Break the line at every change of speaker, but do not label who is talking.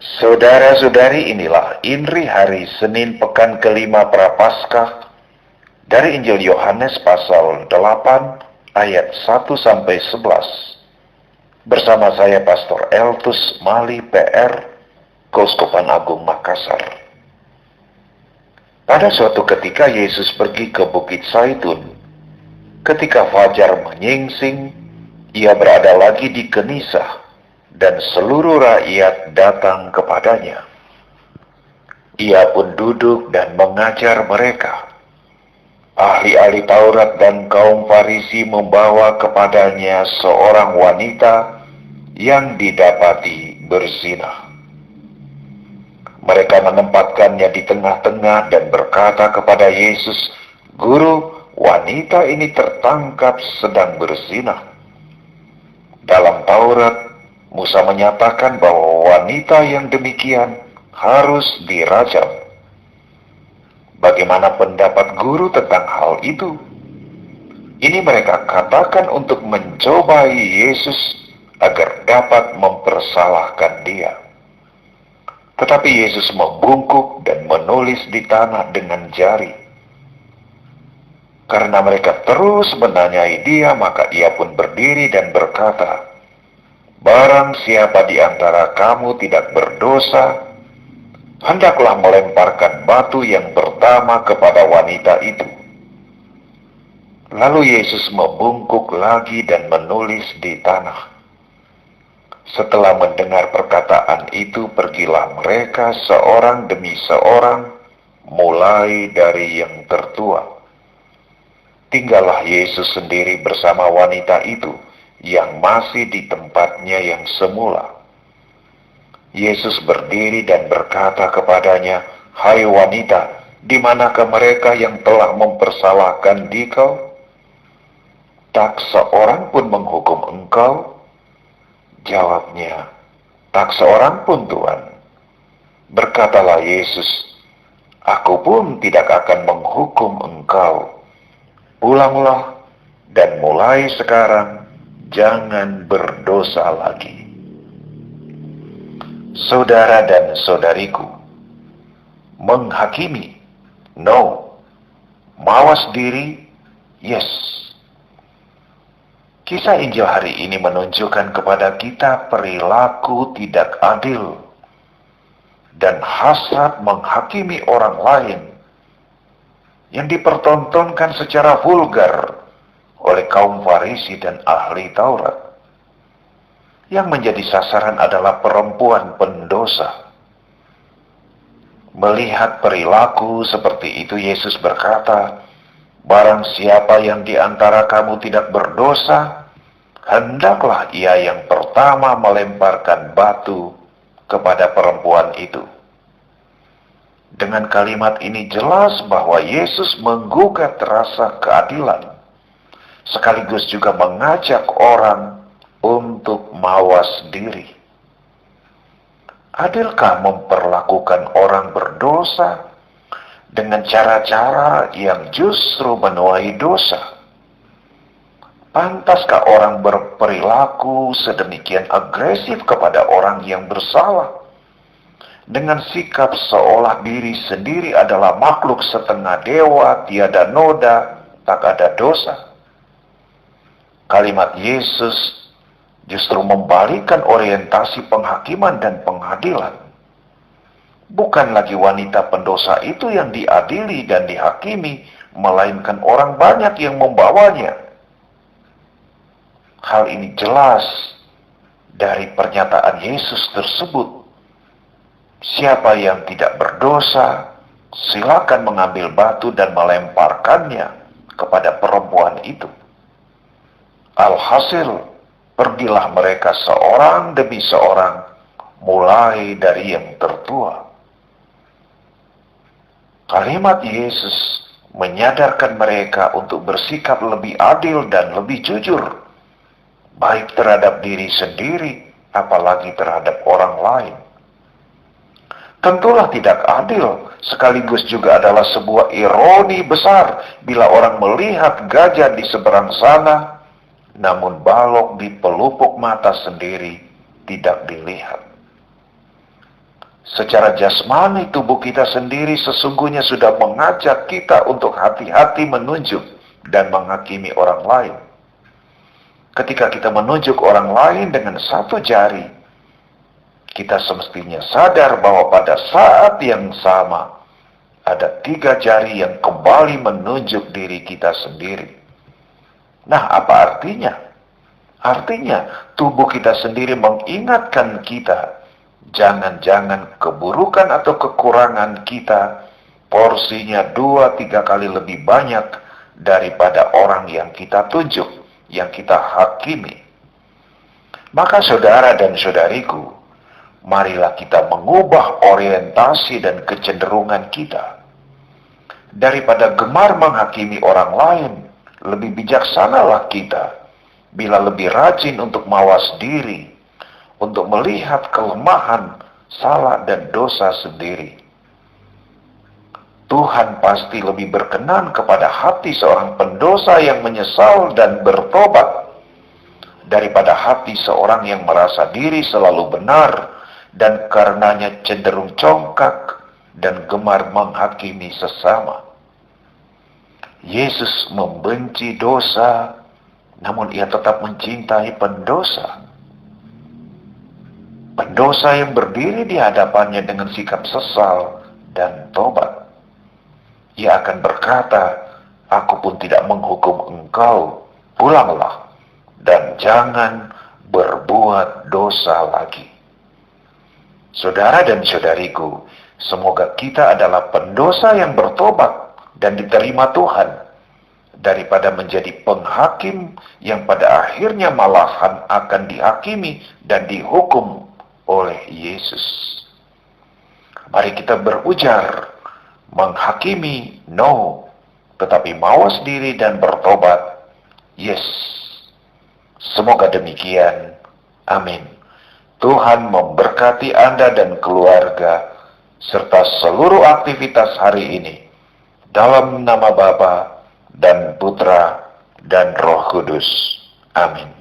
Saudara-saudari, inilah Inri hari Senin pekan kelima Prapaskah dari Injil Yohanes pasal 8 ayat 1-11. Bersama saya Pastor Eltus Mali PR, Keuskupan Agung Makassar. Pada suatu ketika Yesus pergi ke Bukit Zaitun. Ketika fajar menyingsing, ia berada lagi di Genisah, dan seluruh rakyat datang kepadanya. Ia pun duduk dan mengajar mereka. Ahli-ahli Taurat dan kaum Farisi membawa kepadanya seorang wanita yang didapati berzina. Mereka menempatkannya di tengah-tengah dan berkata kepada Yesus, "Guru, wanita ini tertangkap sedang berzina. Dalam Taurat, Musa menyatakan bahwa wanita yang demikian harus dirajam. Bagaimana pendapat guru tentang hal itu?" Ini mereka katakan untuk mencobai Yesus agar dapat mempersalahkan dia. Tetapi Yesus membungkuk dan menulis di tanah dengan jari. Karena mereka terus menanyai dia, maka ia pun berdiri dan berkata, "Barang siapa di antara kamu tidak berdosa, hendaklah melemparkan batu yang pertama kepada wanita itu." Lalu Yesus membungkuk lagi dan menulis di tanah. Setelah mendengar perkataan itu, pergilah mereka seorang demi seorang, mulai dari yang tertua. Tinggallah Yesus sendiri bersama wanita itu yang masih di tempatnya yang semula. Yesus berdiri dan berkata kepadanya, "Hai wanita, di manakah mereka yang telah mempersalahkan dikau? Tak seorang pun menghukum engkau?" Jawabnya, "Tak seorang pun, Tuhan." Berkatalah Yesus, "Aku pun tidak akan menghukum engkau. Pulanglah dan mulai sekarang jangan berdosa lagi." Saudara dan saudariku, menghakimi, no. Mawas diri, yes. Kisah Injil hari ini menunjukkan kepada kita perilaku tidak adil dan hasrat menghakimi orang lain yang dipertontonkan secara vulgar oleh kaum Farisi dan ahli Taurat. Yang menjadi sasaran adalah perempuan pendosa. Melihat perilaku seperti itu, Yesus berkata, "Barang siapa yang di antara kamu tidak berdosa, hendaklah ia yang pertama melemparkan batu kepada perempuan itu." Dengan kalimat ini jelas bahwa Yesus menggugat rasa keadilan, sekaligus juga mengajak orang untuk mawas diri. Adilkah memperlakukan orang berdosa dengan cara-cara yang justru menuai dosa? Pantaskah orang berperilaku sedemikian agresif kepada orang yang bersalah, dengan sikap seolah diri sendiri adalah makhluk setengah dewa, tiada noda, tak ada dosa? Kalimat Yesus justru membalikkan orientasi penghakiman dan pengadilan. Bukan lagi wanita pendosa itu yang diadili dan dihakimi, melainkan orang banyak yang membawanya. Hal ini jelas dari pernyataan Yesus tersebut. Siapa yang tidak berdosa, silakan mengambil batu dan melemparkannya kepada perempuan itu. Alhasil, pergilah mereka seorang demi seorang, mulai dari yang tertua. Kalimat Yesus menyadarkan mereka untuk bersikap lebih adil dan lebih jujur, baik terhadap diri sendiri, apalagi terhadap orang lain. Tentulah tidak adil, sekaligus juga adalah sebuah ironi besar bila orang melihat gajah di seberang sana, namun balok di pelupuk mata sendiri tidak dilihat. Secara jasmani tubuh kita sendiri sesungguhnya sudah mengajak kita untuk hati-hati menunjuk dan menghakimi orang lain. Ketika kita menunjuk orang lain dengan satu jari, kita semestinya sadar bahwa pada saat yang sama ada 3 jari yang kembali menunjuk diri kita sendiri. Nah, apa artinya? Artinya tubuh kita sendiri mengingatkan kita, jangan-jangan keburukan atau kekurangan kita porsinya 2-3 kali lebih banyak daripada orang yang kita tunjuk, yang kita hakimi. Maka saudara dan saudariku, marilah kita mengubah orientasi dan kecenderungan kita. Daripada gemar menghakimi orang lain, lebih bijaksanalah kita bila lebih rajin untuk mawas diri, untuk melihat kelemahan, salah dan dosa sendiri. Tuhan pasti lebih berkenan kepada hati seorang pendosa yang menyesal dan bertobat daripada hati seorang yang merasa diri selalu benar dan karenanya cenderung congkak dan gemar menghakimi sesama. Yesus membenci dosa, namun ia tetap mencintai pendosa. Pendosa yang berdiri di hadapannya dengan sikap sesal dan tobat. Ia akan berkata, "Aku pun tidak menghukum engkau, pulanglah dan jangan berbuat dosa lagi." Saudara dan saudariku, semoga kita adalah pendosa yang bertobat dan diterima Tuhan, daripada menjadi penghakim yang pada akhirnya malahan akan dihakimi dan dihukum oleh Yesus. Mari kita berujar, menghakimi, no, tetapi mawas diri dan bertobat, yes. Semoga demikian. Amin. Tuhan memberkati Anda dan keluarga, serta seluruh aktivitas hari ini. Dalam nama Bapa dan Putra dan Roh Kudus. Amin.